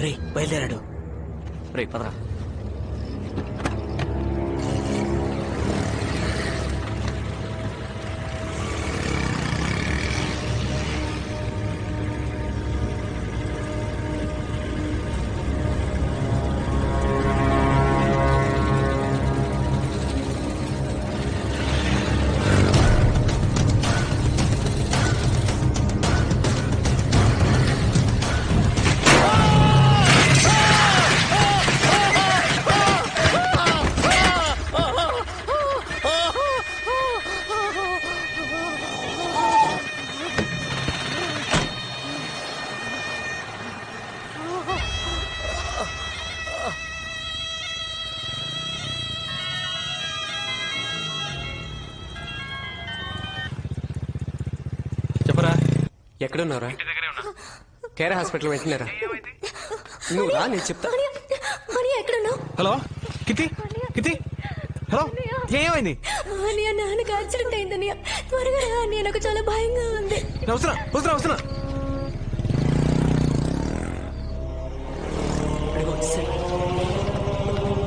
రే బయలుదేరాడు. రే పదరా. ఎక్కడున్నారా? Care hospital వెళ్తున్నారా? నువ్వు రా, నేను చెప్తా. హలో కితి కితి, హలో ఏమైంది? నాన్నకి యాక్సిడెంట్ అయిందని త్వరగా రా, నాకు చాలా భయంగా ఉంది. వస్తున్నా వస్తున్నా వస్తున్నా.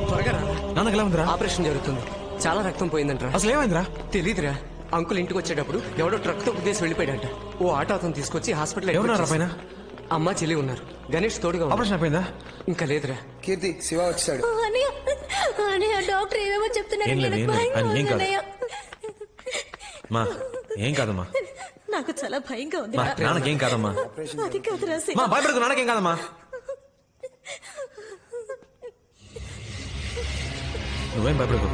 త్వరగా రా. నాన్నకి ఎలా ఉందిరా? ఆపరేషన్ జరుగుతుంది. చాలా రక్తం పోయిందంటరా. అసలు ఏమైందిరా? తెలీదురా. అంకుల్ ఇంటికి వచ్చేటప్పుడు ఎవడో ట్రక్ తో ఉద్దేశం వెళ్ళిపోయాడంట. ఓ ఆటో అతను తీసుకొచ్చి హాస్పిటల్. ఎవరున్నారా పైన? అమ్మ చెల్లి ఉన్నారు. గణేష్ తోడుగా. ఆపరేషన్ అయిపోయిందా? ఇంకా లేదురా. కీర్తి శివ వచ్చాడు. డాక్టర్ ఏమేమో చెప్తున్నాడు. మా ఏం కాదమ్మా. నాకు చాలా భయంగా ఉంది. నాన్నకేం కాదమ్మా. అది కాదురా. భయపడదు, నాన్నకేం కాదమ్మా. నువ్వేం భయపడదు.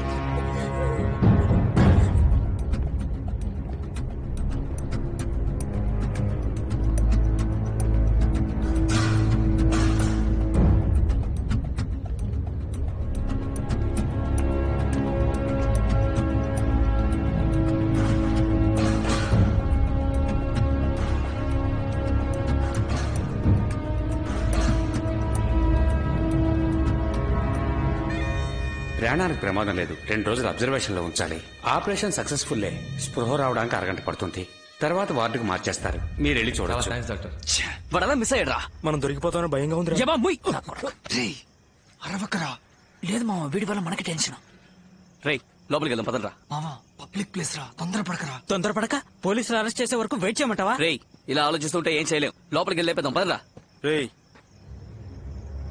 ప్రాణానికి ప్రమాదం లేదు. 2 రోజులు అబ్జర్వేషన్ లో ఉంచాలి. ఆపరేషన్ సక్సెస్ఫుల్లే. స్పృహ రావడానికి అరగంట పడుతుంది. తర్వాత వార్డుకు మార్చేస్తారు. మీరు వెళ్ళి చూడవచ్చు. వాడలా మిస్ అయ్యాడ్రా. మనం దొరికిపోతామని భయంగా ఉంది. అరవకరా. లేదు మామ, వీడి వల్ల మనకి టెన్షన్. రేయ్ లోపలికి వెళ్దాం పదండ్రా. మామ పబ్లిక్ ప్లేస్ రా, తొందరపడకరా. తొందరపడక పోలీసులు అరెస్ట్ చేసే వరకు వెయిట్ చేయమంటావా? రేయ్ ఇలా ఆలోచిస్తుంటే ఏం చేయలేం. లోపలికి వెళ్ళేద్దాం పదండ్రా. రేయ్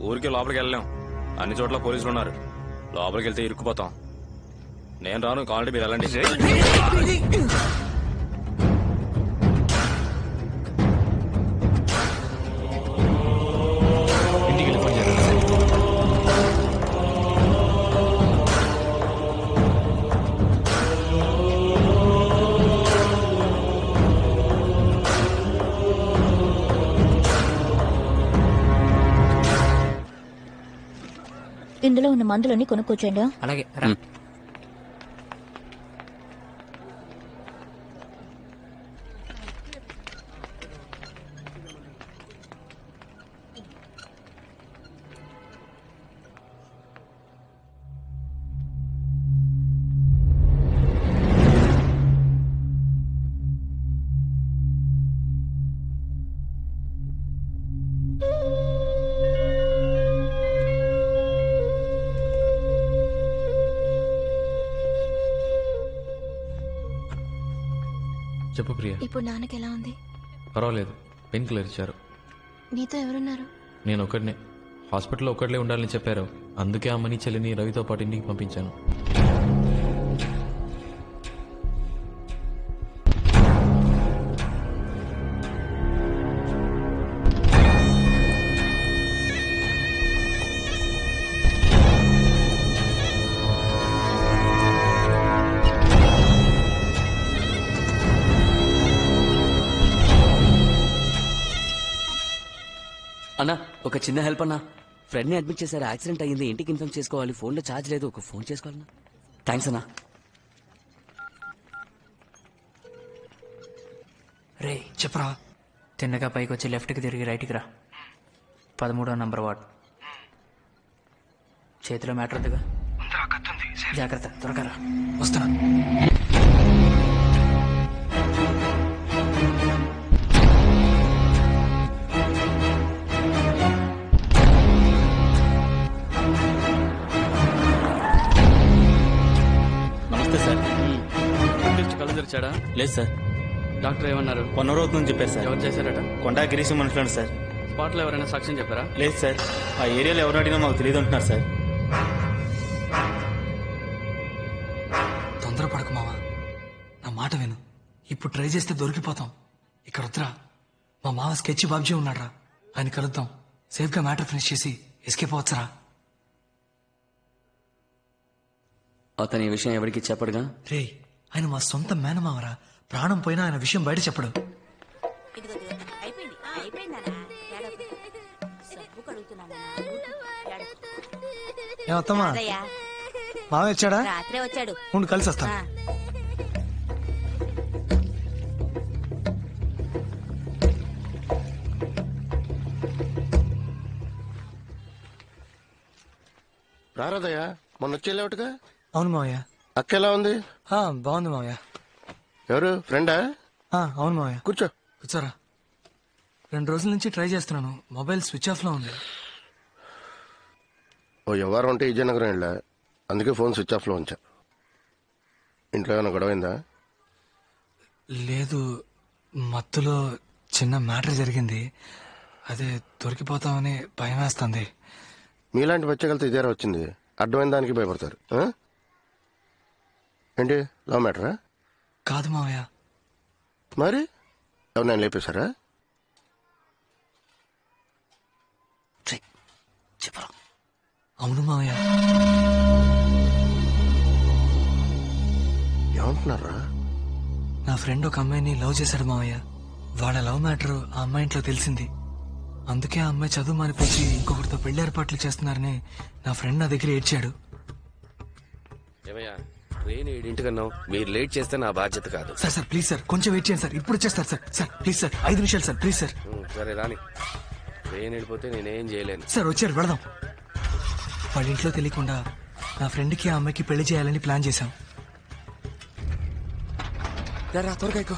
ఊరికి లోపలికి వెళ్ళలేం. అన్ని చోట్ల పోలీసులు ఉన్నారు. లోపలికి వెళ్తే ఇరుక్కుపోతాం. నేను రాను, కావాలంటే మీరు వెళ్ళండి. ఇంటికి వెళ్ళి ఫోన్ చేయాలి. ఇందులో ఉన్న మందులన్నీ కొనుక్కొచ్చండి. అలాగే. చెప్పు ప్రియా. ఇప్పుడు నాన్నకి ఎలా ఉంది? పర్వాలేదు, పెయిన్ కిల్లర్ ఇచ్చారు. నీతో ఎవరున్నారు? నేను ఒక్కడినే. హాస్పిటల్లో ఒక్కడలే ఉండాలని చెప్పారు. అందుకే అమ్మని చెల్లిని రవితో పాటు ఇంటికి పంపించాను. అన్నా ఒక చిన్న హెల్ప్ అన్నా. ఫ్రెండ్ ని అడ్మిట్ చేశారు. యాక్సిడెంట్ అయ్యింది. ఇంటికి ఇన్ఫార్మ్ చేసుకోవాలి. ఫోన్ లో ఛార్జ్ లేదు. ఒక ఫోన్ చేసుకోవాలన్నా. థ్యాంక్స్ అన్నా. రే చెప్పరా. తిన్నగా పైకి వచ్చి లెఫ్ట్ కి తిరిగి రైట్కి రా. 13వ నంబర్ వార్డ్. చేతిలో మ్యాటర్ ఉందిగా. జాగ్రత్త, త్వరగా రా. వస్తున్నా. కళ్ళు తెరిచాడా? లేదు సార్. డాక్టర్ ఏమన్నారు? 1 అవర్ అవుతుందని చెప్పారు సార్. ఎవరు చేశారట? కొండా గిరీశం మనుషులు సార్. స్పాట్ లో ఎవరైనా సాక్ష్యం చెప్పారా? లేదు సార్. ఆ ఏరియాలో ఎవరు అడిగినా మాకు తెలియదు అంటున్నారు సార్. తొందరపడకు మావా, నా మాట విను. ఇప్పుడు ట్రై చేస్తే దొరికిపోతాం. ఇక్కడ వద్దురా, మా మావ స్కెచ్ బాబ్జీ ఉన్నాడ్రా, ఆయన కలుద్దాం. సేఫ్ గా మ్యాటర్ ఫినిష్ చేసి ఎస్కేప్ అవచ్చురా. అతని ఈ విషయం ఎవరికి చెప్పడుగా? రే, ఆయన మా సొంత మేనమావరా. ప్రాణం పోయినా ఆయన విషయం బయట చెప్పడు. ఏమత్తమ్మా, మావ వచ్చాడా? రాత్రే వచ్చాడు. ఉండు కలిసి వస్తాను. రారాదయ్యా, మొన్న వచ్చేలేవుగా. అవును మావయ్య. అక్క ఎలా ఉంది? బాగుంది మావయ్య. ఎవరు ఫ్రెండా? అవును మావయ్య. కూర్చో. కూర్చోరా. 2 రోజుల నుంచి ట్రై చేస్తున్నాను, మొబైల్ స్విచ్ ఆఫ్ లో ఉంది. ఓ వ్యవహారం ఉంటే విజయనగరం వెళ్ళా, అందుకే ఫోన్ స్విచ్ ఆఫ్ లో ఉంచా. ఇంట్లో ఏమైనా గొడవైందా? లేదు, మత్తులో చిన్న మ్యాటర్ జరిగింది. అదే దొరికిపోతామని భయం వేస్తుంది. మీలాంటి బచ్చగలతో ఇదేరా వచ్చింది. అడ్డమైన దానికి భయపడతారు. ఏంటి, లవ్ మ్యాటరా? కాదు మావయ్య. మరి ఎవరినైనా లేపేశారా? చెప్పరా. అవును మావయ్య. ఏమంటున్నారా? నా ఫ్రెండ్ ఒక అమ్మాయిని లవ్ చేశాడు మావయ్య. వాళ్ళ లవ్ మ్యాటర్ ఆ అమ్మాయి ఇంట్లో తెలిసింది. అందుకే ఆ అమ్మాయి చదువు మానిపించి ఇంకొకరితో పెళ్లి ఏర్పాట్లు చేస్తున్నారని నా ఫ్రెండ్ నా దగ్గర ఏడ్చాడు. ట్రైన్ 7 మీరు లేట్ చేస్తే నా బాధ్యత కాదు. సార్ ప్లీజ్ సార్, కొంచెం వెయిట్ చేయండి సార్, ఇప్పుడు వచ్చేస్తారు సార్. సార్ ప్లీజ్ సార్, 5 నిమిషాలు సార్, ప్లీజ్ సార్. సరే రాని, ట్రైన్ వెళ్ళిపోతే నేనేం చేయలేను. సార్ వచ్చారు, వెళదాం. వాళ్ళ ఇంట్లో తెలియకుండా నా ఫ్రెండ్కి ఆ అమ్మాయికి పెళ్లి చేయాలని ప్లాన్ చేశాం. త్వరగా ఎక్కువ.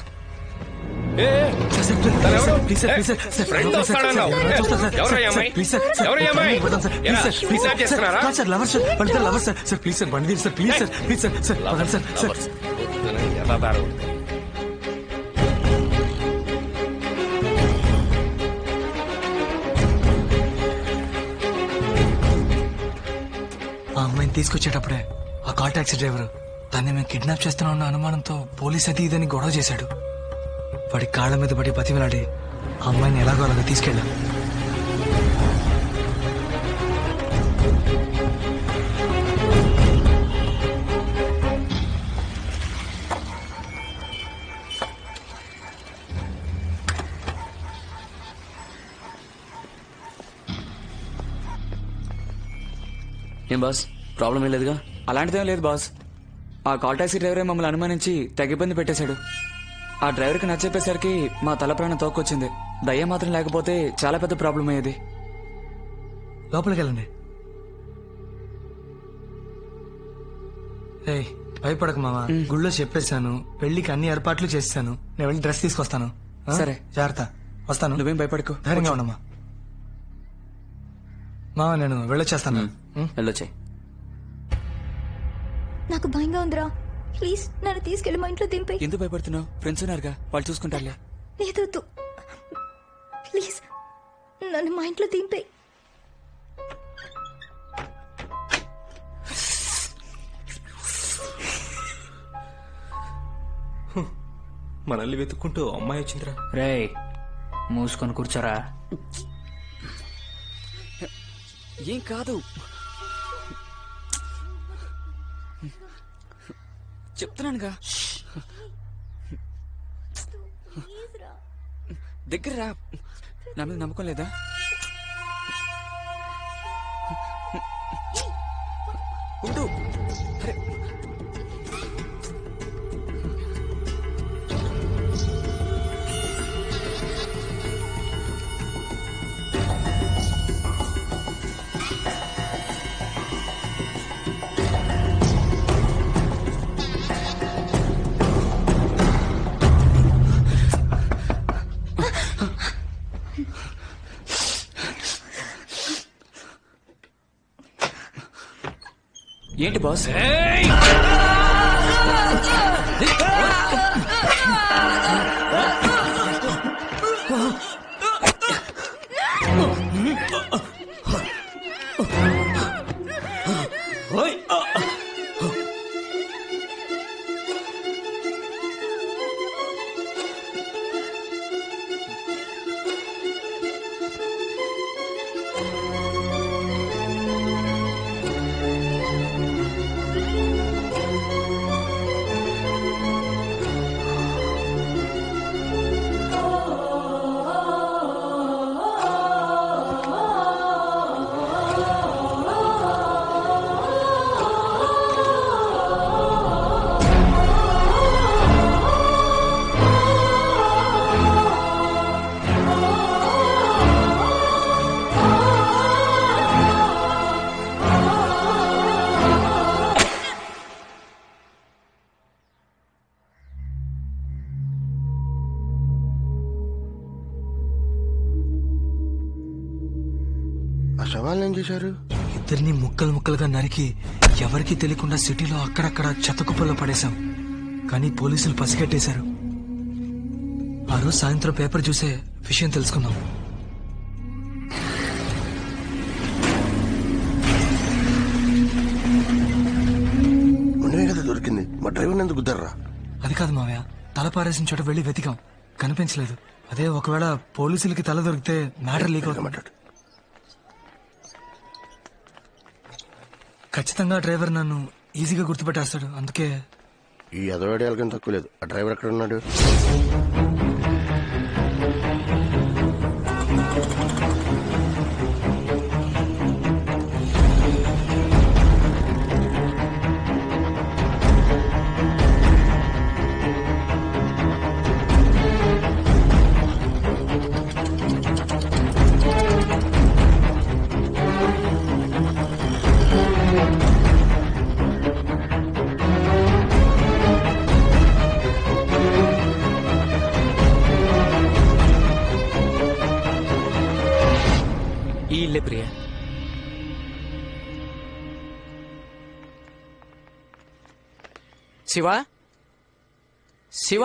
ఆ అమ్మాయిని తీసుకొచ్చేటప్పుడే ఆ కాల్ టాక్సీ డ్రైవర్ దాన్ని మేము కిడ్నాప్ చేస్తున్నా ఉన్న అనుమానంతో పోలీస్ అది ఇదని గొడవ చేశాడు. వాడి కాళ్ళ మీద పడి బతిమలాడి ఆ అమ్మాయిని ఎలాగో అలాగా తీసుకెళ్ళాం. ఏం బాస్, ప్రాబ్లం ఏం లేదుగా? అలాంటిదేం లేదు బాస్. ఆ కాల్ టాక్సీ డ్రైవరే మమ్మల్ని అనుమానించి తెగ ఇబ్బంది పెట్టేశాడు. ఆ డ్రైవర్కి నచ్చేపేసరికి మా తల ప్రాణం తోక్కొచ్చింది. దయ్యం మాత్రం లేకపోతే చాలా పెద్ద ప్రాబ్లం అయ్యేది. లోపలికి వెళ్ళండి. భయపడకు మామ, గుళ్ళో చెప్పేశాను, పెళ్లికి అన్ని ఏర్పాట్లు చేశాను. నేను వెళ్ళి డ్రెస్ తీసుకొస్తాను. సరే, జాగ్రత్త. వస్తాను. నువ్వేం భయపడకు, ధైర్యంగా ఉండమ్మా. మామ నేను వెళ్ళొచ్చేస్తాను. వెళ్ళొచ్చాయి. నాకు భయంగా ఉందిరా, ప్లీజ్ నన్ను తీసుకెళ్ళి మా ఇంట్లో దింపే. ఎందుకు భయపడుతున్నావు? ఫ్రెండ్స్ ఉన్నారుగా, వాళ్ళు చూసుకుంటారులే. లేదు, ప్లీజ్ నన్ను మా ఇంట్లో దింపే. మనల్ని వెతుక్కుంటూ అమ్మాయి వచ్చిందిరా. రే మూసుకొని కూర్చోరా. ఏం కాదు, చెప్తున్నానుగా. దగ్గర రా. నా మీద నమ్మకం లేదా? ఉండు. అరే ఏంటి బాస్? ఆ శవాలను ఏం చేశారు? ఇద్దరిని ముక్కలు ముక్కలుగా నరికి ఎవరికీ తెలియకుండా సిటీలో అక్కడక్కడ చెత్తకుప్పల్లో పడేశాం. కానీ పోలీసులు పసిగట్టేశారు. ఆ రోజు సాయంత్రం పేపర్ చూసే విషయం తెలుసుకున్నాం. ఉండవే కదా దొరికింది. మా డ్రైవర్ ఎందుకు గుద్దర్రా? అది కాదు మావయ్య, తల పారేసిన చోట వెళ్లి వెతికాం, కనిపించలేదు. అదే ఒకవేళ పోలీసులకి తల దొరికితే మ్యాటర్ లీక్ అవుతుంది. ఖచ్చితంగా డ్రైవర్ నన్ను ఈజీగా గుర్తుపెట్టేస్తాడు. అందుకే ఈ అదవాడేళ్ళకం తక్కువ లేదు. ఆ డ్రైవర్ ఎక్కడ ఉన్నాడు? ఈ ఇల్లే ప్రియా. శివ, శివ,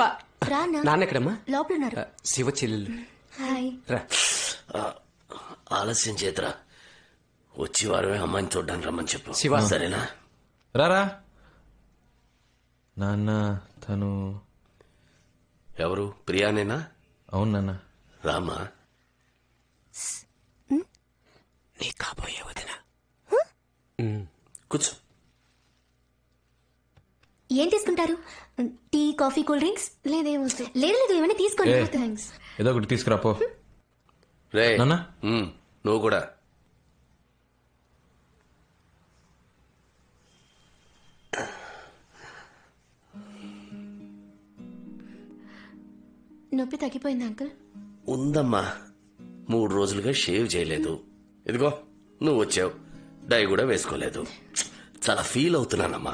రానా? నాన్న ఎక్కడమ్మా? లోపల ఉన్నారు. శివ చెల్లెలు. హాయ్. రా. ఆలస్యం చేతరా, వచ్చి వారమే అమ్మాయిని చూడ్డానికి రమ్మని చెప్పు. శివ. సరేనా? రారా. నాన్న తను ఎవరు? ప్రియానేనా? అవును నాన్న. రామా. నీ కాబోయే వదిన. కూర్చో. ఏం తీసుకుంటారు? Tea, coffee, cool drinks? లేదేమో. లేదు లేదు, ఏమైనా తీసుకోండి. థ్యాంక్స్. ఏదో ఒకటి తీసుకురాపో. రే నాన్న? నువ్వు కూడా. నొప్పి తగ్గిపోయింది అంకుల్? ఉందమ్మా, 3 రోజులుగా షేవ్ చేయలేదు. ఇదిగో నువ్వు వచ్చావు, డై కూడా వేసుకోలేదు. చాలా ఫీల్ అవుతున్నానమ్మా.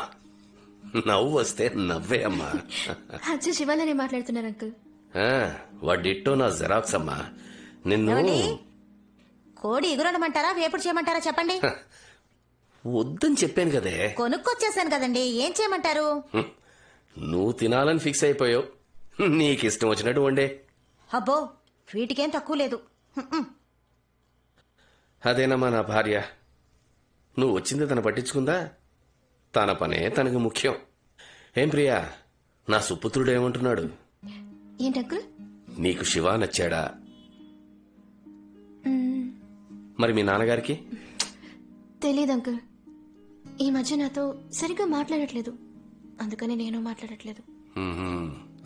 నవ్వు వస్తే నవ్వే అమ్మా. అచ్చా, శివాలనే మాట్లాడుతున్నారు అంకుల్. వాడిట్టో నా జెరాక్స్ అమ్మా. నిన్ను కోడి ఎగురడమంటారా, వేపుడు చేయమంటారా చెప్పండి. వద్దని చెప్పాను కదే. కొనుక్కొచ్చేసాను కదండి, ఏం చేయమంటారు? నువ్వు తినాలని ఫిక్స్ అయిపోయావు. నీకిష్టం వచ్చినట్టు వండే. అబ్బో, వీటికేం తక్కువ లేదు. అదేనమ్మా నా భార్య. నువ్వు వచ్చింది తను పట్టించుకుందా? తన పనే తనకు ముఖ్యం. ఏం ప్రియా, నా సుపుత్రుడు ఏమంటున్నాడు? ఏంటి అంకుల్? నీకు శివ నచ్చాడా? మరి మీ నాన్నగారికి? తెలీదు అంకుల్. ఈ మధ్య నాతో సరిగ్గా మాట్లాడట్లేదు, అందుకని నేను మాట్లాడట్లేదు.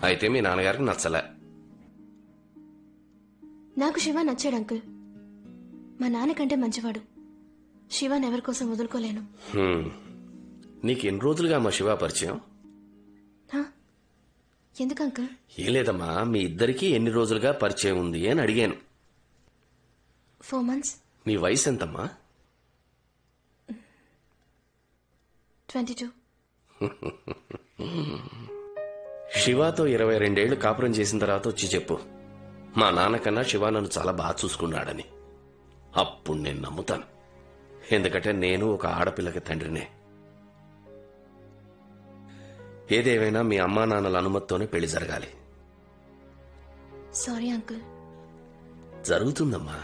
అయితే మీ నాన్నగారికి నచ్చలే. నాకు శివ నచ్చాడు అంకుల్. మా నాన్నకంటే మంచివాడు. శివాని ఎవరి కోసం వదులుకోలేను. నీకు ఎన్ని రోజులుగా మా శివ పరిచయం? ఎందుకు అంకుల్? ఏం లేదమ్మా, మీ ఇద్దరికి ఎన్ని రోజులుగా పరిచయం ఉంది అని అడిగాను. 4 months. నీ వయసు ఎంతమ్మా? 22. శివాతో 22 ఏళ్లు కాపురం చేసిన తర్వాత వచ్చి చెప్పు, మా నాన్నకన్నా శివ నన్ను చాలా బాగా చూసుకున్నాడని. అప్పుడు నేను నమ్ముతాను. ఎందుకంటే నేను ఒక ఆడపిల్లకి తండ్రినే. ఏదేమైనా మీ అమ్మా నాన్నల అనుమతితోనే పెళ్లి జరగాలి. Sorry uncle. జరుగుతుందమ్మా.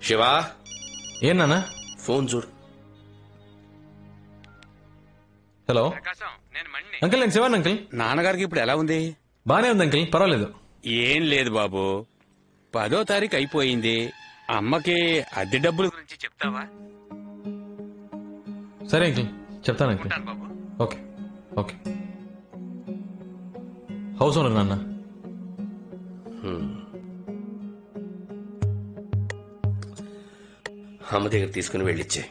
శివా, ఏం నాన్న? ఫోన్ చూడు. హలో అంకుల్, నేను శివాన్ అంకుల్. నాన్నగారికి ఇప్పుడు ఎలా ఉంది? బానే ఉంది అంకుల్, పర్వాలేదు. ఏం లేదు బాబు, 10వ తారీఖు అయిపోయింది. అమ్మకి అద్దె డబ్బుల గురించి చెప్తావా? సరే అంకుల్, చెప్తాను uncle. Okay okay. House owner నాన్న. అమ్మ దగ్గర తీసుకుని వెళ్ళిచ్చే.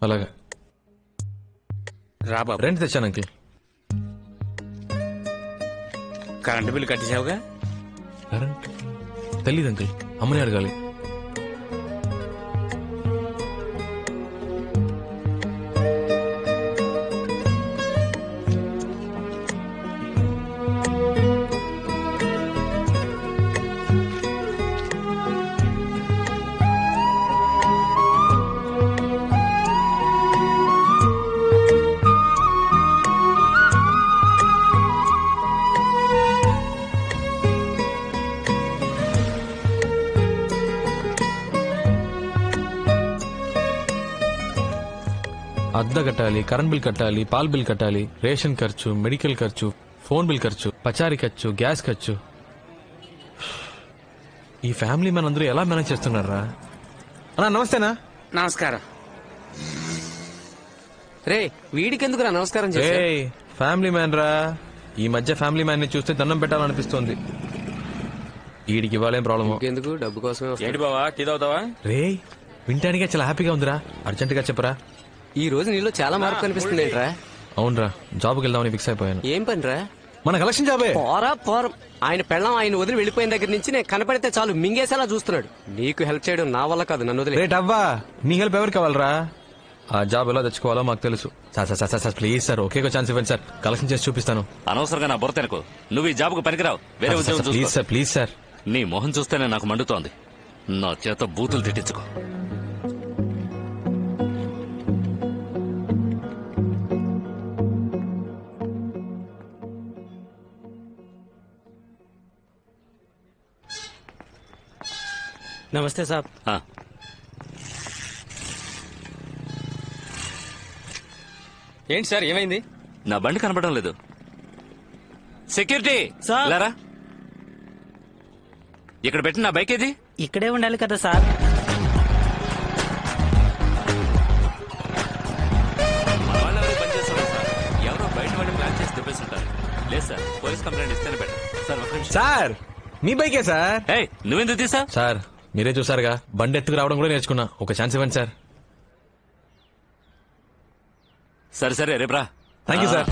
అలాగా. రా బాబు. రెంట్ తెచ్చాను అంకుల్. కరెంటు బిల్లు కట్టేసావుగా? కరెంట్ తెలీదు అంకుల్, అమ్మని అడగాలి. అద్దె కట్టాలి, కరెంట్ బిల్ కట్టాలి, పాల్ బిల్ కట్టాలి, రేషన్ ఖర్చు, మెడికల్ ఖర్చు, ఫోన్ బిల్ ఖర్చు, పచారీ ఖర్చు, గ్యాస్ ఖర్చు. ఈ ఫ్యామిలీ మనందరూ ఎలా మేనేజ్ చేస్తున్నారా? అన్నా నమస్తేనా. నమస్కారం. రే వీడికెందుకురా నమస్కారం ఏ ఫ్యామిలీ మ్యాన్ రా. ఈ మధ్య ఫ్యామిలీ మ్యాన్ ని చూస్తే దండం పెట్టాలనిపిస్తోంది. వీడికి ఇవ్వాలేం ప్రాబ్లమ్ ఎందుకు? డబ్బు కోసమే. ఏంటి బావా, టీ తాగుతావా? రే వింటానికే చాలా హ్యాపీగా ఉందిరా. అర్జెంట్ గా చెప్పరా. ఈ రోజు నీలో చాలా మార్పు కనిపిస్తుంది ఏంట్రా? అవునరా, జాబ్కి వెళ్దామని ఫిక్స్ అయిపోయాను. ఏం పనిరా? మన కలెక్షన్ జాబే. పోరం. ఆయన పెళ్ళం ఆయన వదిలి వెళ్ళిపోయిన దగ్గర నుంచి నేను కనపడితే చాలు మింగేసేలా చూస్తున్నాడు. నీకు హెల్ప్ చేయడం నా వల్ల కాదు, నన్ను వదిలే. రేట్ అవ్వా, నీ హెల్ప్ ఎవరికి కావాలరా? ఆ జాబ్ ఎలా తెచ్చుకోవాలో మాకు తెలుసు. Sir please sir, okay chance ఇవ్వండి సార్, కలెక్షన్ చేసి చూపిస్తాను. అనవసరంగా నా బుర్ర తినకు. నువ్వు ఈ జాబ్కు పనికిరావు. వేరే ఉద్యోగం చూసుకో. Please sir, please sir. నీ మొహం చూస్తేనే నాకు మండుతోంది. నా చేత బూతులు తిట్టించుకో. నమస్తే సాబ్. ఏంటి సార్, ఏమైంది? నా బండి కనపడడం లేదు. సెక్యూరిటీ లేరా? ఇక్కడ పెట్టిన నా బైక్ ఏది? ఇక్కడే ఉండాలి కదా సార్. మన వాళ్ళు ఎవరు పని చేస్తున్నారు సార్? ఎవరో బయట వాళ్ళు ప్లాన్ చేసి దుబ్బేస్తుంటారు. లేదు సార్, పోలీస్ కంప్లైంట్ ఇస్తేనే బెటర్. సార్ ఒక నిమిషం. సార్ మీ బైకే సార్. నువ్వెందుకు తీసా? సార్ మీరే చూసారుగా, బండి ఎత్తుకు రావడం కూడా నేర్చుకున్నా. ఒక ఛాన్స్ ఇవ్వండి సార్. సరే రేపు రా. Thank you sir.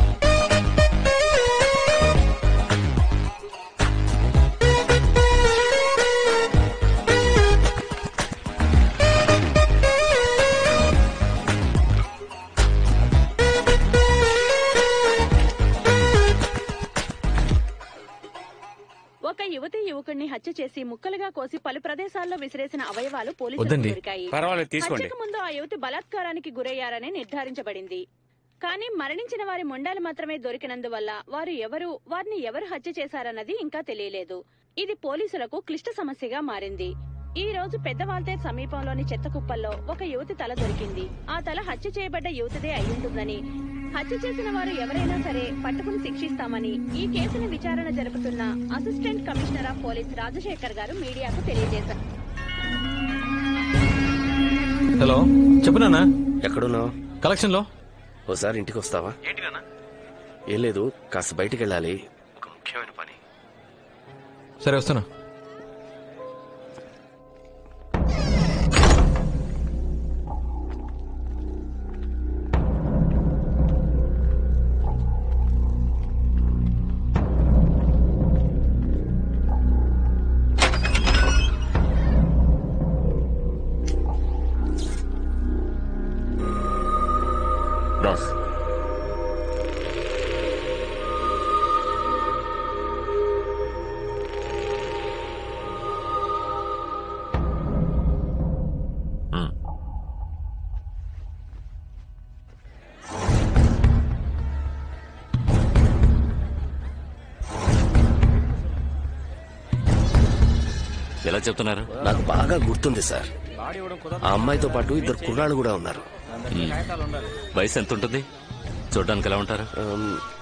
ఒక యువతి యువకుడిని హత్య చేసి ముక్కలుగా కోసి పలు ప్రదేశాల్లో విసిరేసిన అవయవాలు పోలీసులకు వద్దండి. దొరికాయి. పర్వాలేదు, తీసుకోండి. హత్యకు ముందు ఆ యువతి బలాత్కారానికి గురయ్యారని నిర్ధారించబడింది. కానీ మరణించిన వారి మొండాలు మాత్రమే దొరికినందువల్ల వారిని ఎవరు హత్య చేశారన్నది ఇంకా తెలియలేదు. ఇది పోలీసులకు క్లిష్ట సమస్యగా మారింది. ఈ రోజు పెద్దవాల్తేర్ సమీపంలోని చెత్త కుప్పల్లో ఒక యువతి తల దొరికింది. ఆ తల హత్య చేయబడ్డ యువతిదే అయ్యుంటుందని, హత్య చేసిన వారు ఎవరైనా సరే పట్టుకుని శిక్షిస్తామని ఈ కేసుని విచారణ జరుపుతున్న assistant commissioner of police Rajasekhar గారు మీడియాకు తెలియజేశారు. హలో, చెప్పు నాన్న. ఎక్కడున్నావు? కలెక్షన్ లో. ఓసారి ఇంటికి వస్తావా? ఏం లేదు, కాస్త బయటికి వెళ్ళాలి, ఒక ముఖ్యమైన పని. సరే వస్తున్నా. రాస్. ఎలా చెప్తున్నారు? నాకు బాగా గుర్తుంది సార్. ఆ అమ్మాయితో పాటు ఇద్దరు కుర్రాళ్ళు కూడా ఉన్నారు. వయసు ఎంత ఉంటుంది? చూడడానికి ఎలా ఉంటారు?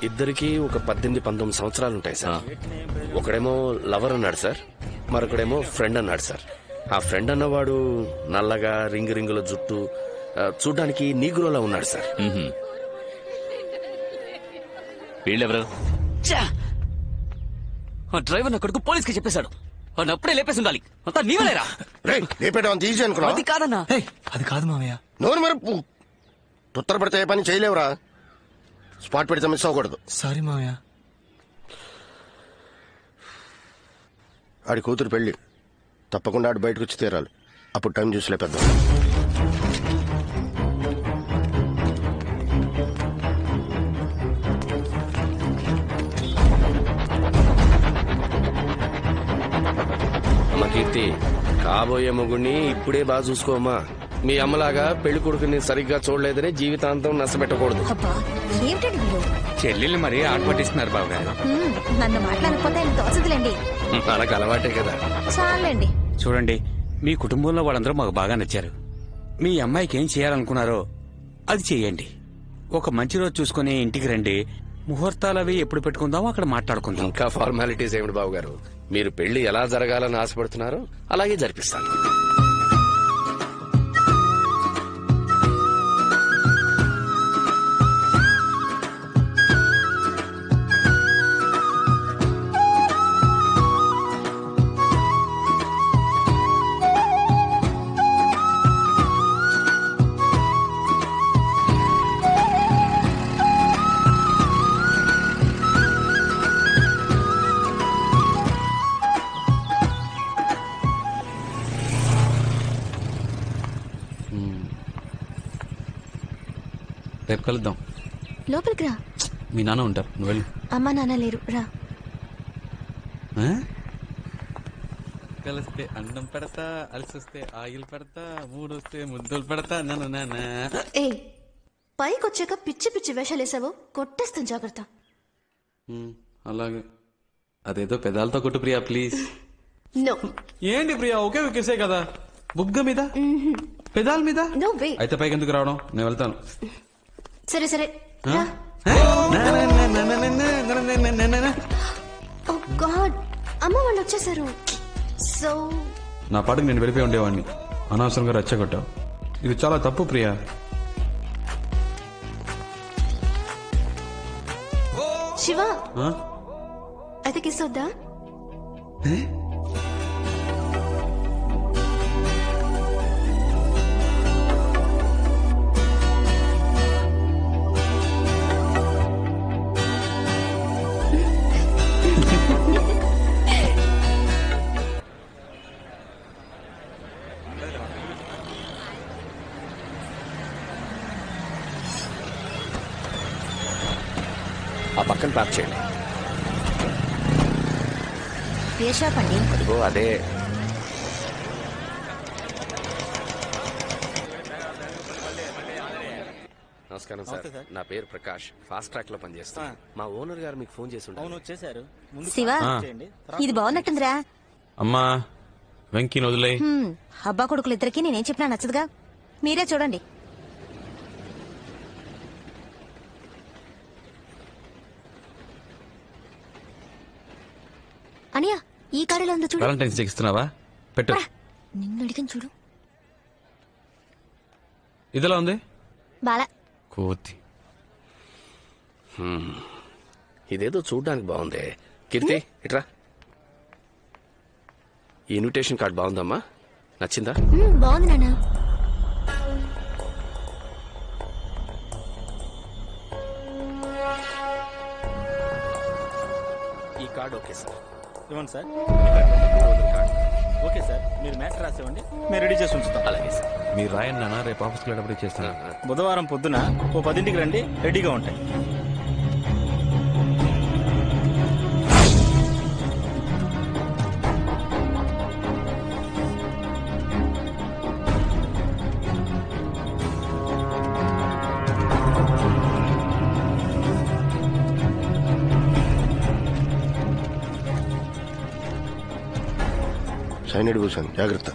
ఇద్దరికి ఒక 18-19 సంవత్సరాలు ఉంటాయి సార్. ఒకడేమో లవర్ అన్నాడు సార్, మరొకడేమో ఫ్రెండ్ అన్నాడు సార్. ఆ ఫ్రెండ్ అన్నవాడు నల్లగా రింగుల జుట్టు, చూడ్డానికి నీగ్రోలా ఉన్నాడు సార్. వీళ్ళెవరు? ఆ డ్రైవర్ నా కొడుకు పోలీస్కి చెప్పేశాడు. వాడిని అప్పుడే లేపేసి ఉండాలి. అంతా నీవలేరా? లేపేయడం అంత ఈజీ అనుకున్నా? అది కాదన్నా. అది కాదు మావయ్య. నోరు మరి తొత్తర పడితే ఏ పని చేయలేవురా. స్పాట్ పెడితే మిస్ అవ్వకూడదు. సారీ మావయ్య. ఆడి కూతురు పెళ్లి తప్పకుండా ఆడు బయటకు వచ్చి తీరాలి. అప్పుడు టైం చూసి లేపేద్దాం. అమ్మ కీర్తి, కాబోయే మొగుడిని ఇప్పుడే బాగా చూసుకోమ్మా. మీ అమ్మలాగా పెళ్లి కొడుకుని సరిగ్గా చూడలేదని జీవితాంతం నష్టపెట్టకూడదు. ఏమిటండి మీరు? చెల్లెల్ని మరీ ఆటపట్టిస్తున్నారు బాబు గారు. నన్ను మాట్లాడకపోతే ఆయన తోచదులేండి. మనకు అలవాటే కదా. చాలండి. చూడండి, మీ కుటుంబంలో వాళ్ళందరూ మాకు బాగా నచ్చారు. మీ అమ్మాయికి ఏం చేయాలనుకున్నారో అది చెయ్యండి. ఒక మంచి రోజు చూసుకుని ఇంటికి రండి. ముహూర్తాలు అవి ఎప్పుడు పెట్టుకుందామో అక్కడ మాట్లాడుకుందాం. ఇంకా ఫార్మాలిటీస్ ఏమిటి బాబు గారు? మీరు పెళ్లి ఎలా జరగాలని ఆశపడుతున్నారో అలాగే జరిపిస్తాను. రేపు కలుద్దాం. లోపలికి రా. మీ నాన్న ఉంటారు, నువ్వు వెళ్ళు. అమ్మా నాన్న లేరు, రా. కలిస్తే అన్నం పెడతా, అలసొస్తే ఆయిల్ పెడతా, మూడొస్తే ముద్దులు పెడతా. ఏ పైకి వచ్చాక పిచ్చి పిచ్చి వేషాలు వేసావో కొట్టేస్తాను, జాగ్రత్త. అలాగే. అదేదో పెదాలతో కొట్టు ప్రియా, ప్లీజ్. నో. ఏంటి ప్రియా, ఒకే ఒకేసే కదా. బుగ్గ మీద, పెదాల మీద. అయితే పైకి ఎందుకు రావడం? నేను వెళ్తాను. సరే సరే రా. ఓ గాడ్, అమ్మ వాళ్ళు వచ్చేసారు. సో నా పాటికి నేను వెళ్ళిపోయి ఉండేవాడిని. అనవసరంగా రెచ్చగొట్టావు. ఇది చాలా తప్పు ప్రియా. శివ, అయితే కిస్ వద్దా? ఆ పక్కన ప్యాక్ చేయండి. ఏ షాప్ అండి? అదిగో అదే. నమస్కారం సార్, నా పేరు ప్రకాష్. ఫాస్ట్ ట్రాక్ లో పనిచేస్తాను. మా ఓనర్ గారు మీకు ఫోన్ చేసి ఉంటారు. శివ, ఇది బాగున్నట్టుందిరా. అమ్మా వెంకీని వదిలే. అబ్బా కొడుకులు ఇద్దరికి నేనేం చెప్పినా నచ్చదుగా. మీరే చూడండి. అనియా, ఈ కాడలో ఉందో చూడు. వాలంటైన్స్ డే ఇస్తున్నావా? పెట్టు. నిన్ను అడిగాను చూడు. ఇదిలా ఉంది బాలా. కోతి. ఇదేదో చూడ్డానికి బాగుంది. కీర్తి ఇట్రా. ఈ ఇన్విటేషన్ కార్డ్ బాగుందమ్మా, నచ్చిందా? బాగుంది నాన్న. ఈ కార్డ్ ఓకే సార్. ఇవ్వండి సార్. ఓకే సార్, మీరు మ్యాటర్ రాసేవండి, మేము రెడీ చేసి ఉంచుతాం. అలాగే సార్. మీరు రాయండి నాన్న, రేపు ఆఫీస్కి వెళ్ళేటప్పుడు చేస్తాను. బుధవారం పొద్దున 10ంటికి రండి, రెడీగా ఉంటాయి. సైనైడ్ పూసాను, జాగ్రత్త.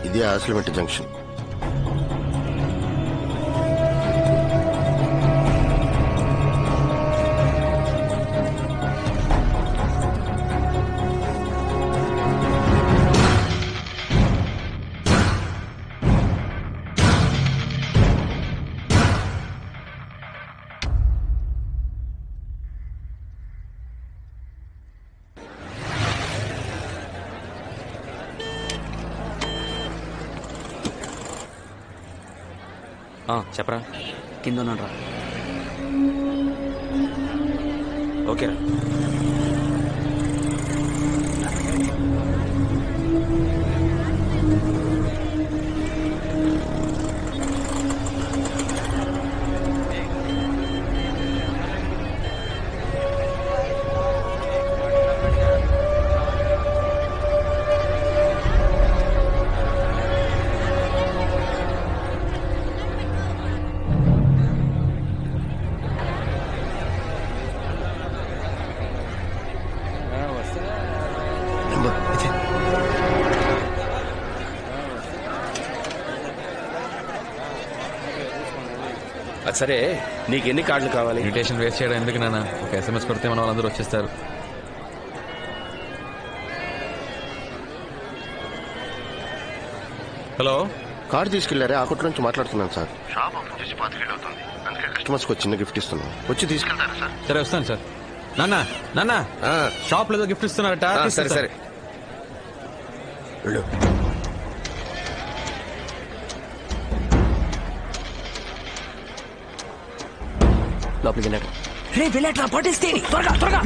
ఇది ఆసిలిమెట్ జంక్షన్. చెప్పరా. కింద ఉన్నాడు రా. ఓకేరా. సరే, నీకు ఎన్ని కార్డులు కావాలి? ఇన్విటేషన్ వేస్ట్ చేయడం ఎందుకు నాన్న? ఒక SMS కొడితే మన వాళ్ళందరూ వచ్చేస్తారు. హలో, కార్డు తీసుకెళ్లారే, ఆ కొట్టు నుంచి మాట్లాడుతున్నాను సార్. షాప్ ఓపెన్ చేసి 5 ఏళ్ళు అవుతుంది. అందుకే కస్టమర్స్ కి చిన్న గిఫ్ట్ ఇస్తున్నాను. వచ్చి తీసుకెళ్తారా సార్? సరే వస్తాను సార్. నాన్న షాప్ లో గిఫ్ట్ ఇస్తున్నారట. సరే సరే. లోపలికి వెళ్ళాడు. రే వెళ్ళట్రా, పట్టేస్తే త్వరగా త్వరగా.